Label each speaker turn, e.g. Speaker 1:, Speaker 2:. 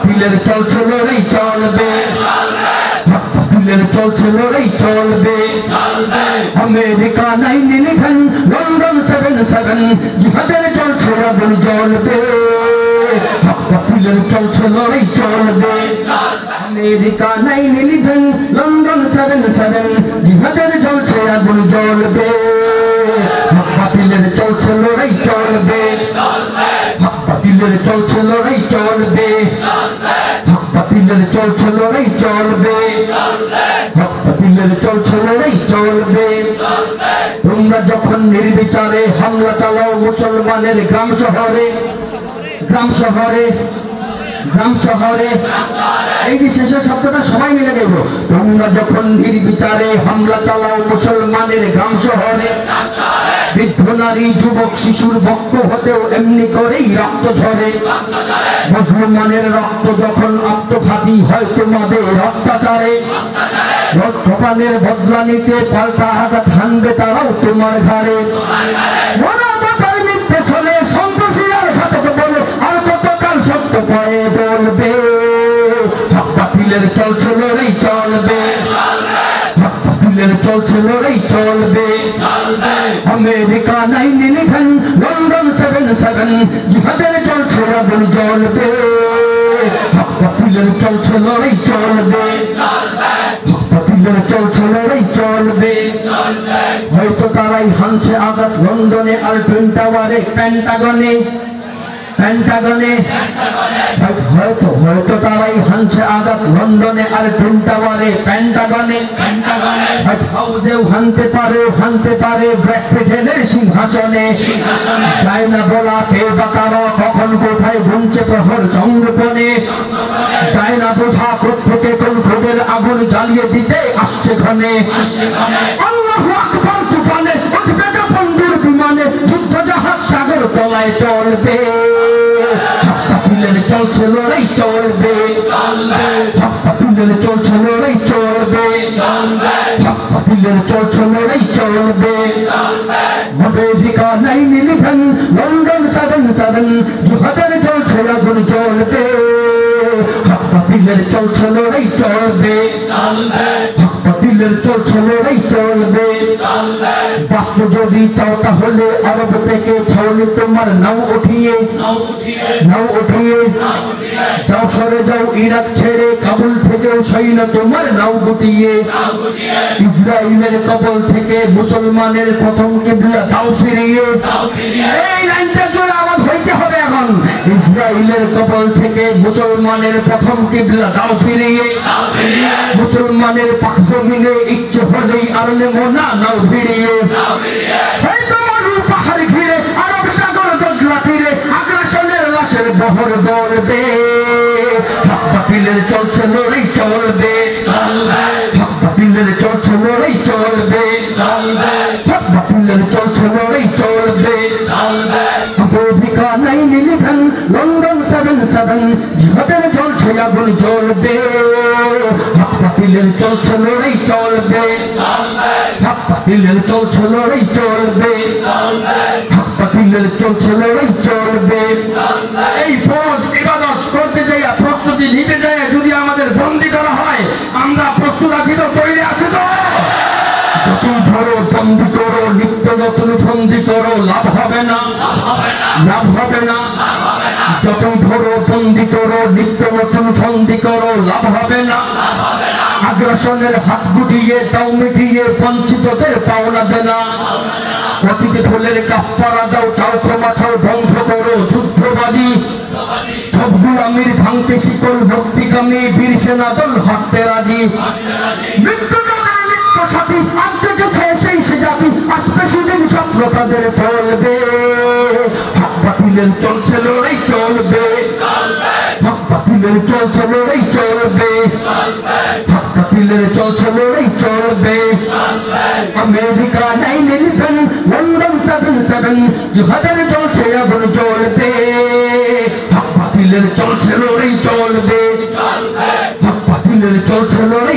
Speaker 1: বাতিলের চলছে লড়াই চলবে, হক বাতিলের চলছে লড়াই চলবে, আমেরিকা 9/11 লন্ডন 7/7 জিহাদের চলছে আগুন জ্বলবে, হক বাতিলের চলছে লড়াই চলবে, আমেরিকা 9/11 লন্ডন 7/7 জিহাদের চলছে আগুন জ্বলবে, হক বাতিলের চলছে লড়াই চলবে, হক বাতিলের চলছে লড়াই চলবে, হক বাতিলের চলছে লড়াই চলবে, হক বাতিলের চলছে লড়াই চলবে। তোমরা যখন নির্বিচারে হামলা চালাও মুসলমানের গ্রাম শহরে, গ্রাম শহরে, গ্রাম শহরে, এই যে শেষের শব্দটা সবাই মিলে দেব। তোমরা যখন নির্বিচারে হামলা চালাও মুসলমানের গ্রাম শহরে, বৃদ্ধ নারী যুবক শিশুর বক্ত হতেও এমনি করেই রক্ত ঝরে, মুসলমানের রক্ত যখন আত্মঘাতী হয় তোমাদের অত্যাচারে, কপালের বদলা নিতে পাল্টা আঘাত হানবে তারাও তোমার ঘাড়ে, মানবতার মিথ্যে চলে সন্ত্রাসী আর ঘাতক বলে আর কতকাল সত্য পরে বলবে, হক বাতিলের চলছে লড়াই চলবে, হক বাতিলের চলছে লড়াই চলবে, আমেরিকা 9/11 লন্ডন 7/7 জিহাদের চলছে আগুন জ্বলবে, হক বাতিলের চলছে লড়াই চলবে, হক বাতিলের চলছে লড়াই চলবে। হয়তো তারাই হানছে আঘাত লন্ডনে আর টুইন টাওয়ারে পেন্টাগনে, পেন্টাগনে, হয়তো হয়তো তারাই হানছে আঘাত লন্ডনে আর টুইন টাওয়ারে পেন্টাগনে, হোয়াইট হাউসেও হানতে পারে ব্র্যাড পিটের সিংহাসনে, যায় না বলা কে বা কারা কখন কোথায় ঘুমছে প্রহর সংরূপণে, যায় না বোঝা প্রত্যেকে কোন ক্রোধের আগুন জ্বালিয়ে দিতে আসছে ঘনে, আল্লাহু আকবার তুফানে উঠবে বন্ধুর বিমানে যুদ্ধ জাহাজ সাগর তলায় চলবে, হক বাতিলের চলছে লড়াই চলবে, হক বাতিলের চলছে লড়াই চলবে, হক বাতিলের চলছে লড়াই চলবে, আমেরিকা 9/11 লন্ডন 7/7 জিহাদের চলছে আগুন জ্বলবে, হক বাতিলের চলছে লড়াই চলবে, হক বাতিলের চলছে লড়াই চলবে। বাস্ত যদি চাও তাহলে আরব থেকে ছাউনি তোমার নাও উঠিয়ে, নাও উঠিয়ে যাও, সরে যাও ইরাক ছেড়ে, কাবুল থেকেও সৈন্য তোমার নাও গুটিয়ে, ইসরায়েলের কবল থেকে মুসলমানের প্রথম কিবলা দাও ফিরিয়ে, এই লাইনটা জোরে আওয়াজ হইতে হবে এখন, ইসরায়েলের কবল থেকে মুসলমানের প্রথম কিবলা দাও ফিরিয়ে, মুসলমানের পাক জমিনে ইচ্ছে হলেই আর নেমো না নাও ফিরিয়ে, এই তোমার পাহাড় ঘিরে আরব সাগর দজলা তীরে আগ্রাসনের লাশের বহর দৌড়বে, হক বাতিলের চলছে লড়াই চলবে, হক বাতিলের চলছে লড়াই চলবে, হক বাতিলের চলছে লড়াই চলবে, আমেরিকা 9/11 লন্ডন 7/7 জিহাদের চলছে আগুন জ্বলবে, হক বাতিলের চলছে লড়াই চলবে, হক বাতিলের চলছে লড়াই চলবে, হক বাতিলের চলছে লড়াই চলবে। এই ফরজ ইবাদত করতে যাইয়া প্রস্তুতি নিতে যাইয়া যদি আমাদের বন্দী করা হয়, আমরা প্রস্তুত আছি তো, তৈরি আছি তো? যতই ধরো বন্দী করো, নিত্য নতুন ফন্দি করো, লাভ হবে না, লাভ হবে না, যতই ধরো বন্দী করো, নিত্য নতুন ফন্দি করো, লাভ হবে না, আগ্রাসনের হাত গুটিয়ে দাও মিটিয়ে বঞ্চিতদের পাওনা দেনা, অতীতে ভুলের কাফারা দাও, চাও ক্ষমা চাও, ধ্বংস করো যুদ্ধবাজি, সব গুলামির ভাঙতে শিকল, ভক্তিকামী বীর সেনা দল হাঁটতে রাজি, মৃত্যু সাথী আজ জেগেছে সেই সে জাতি, আসবে সুদিন স্বপ্ন তাদের ফলবে, হক বাতিলের চলছে লড়াই চলবে, হক বাতিলের চলছে লড়াই চলবে, হক বাতিলের চলছে লড়াই চলবে, আমেরিকা 9/11 লন্ডন 7/7 জিহাদের চলছে আগুন জ্বলবে, হক বাতিলের চলছে লড়াই চলবে, হক বাতিলের চলছে লড়াই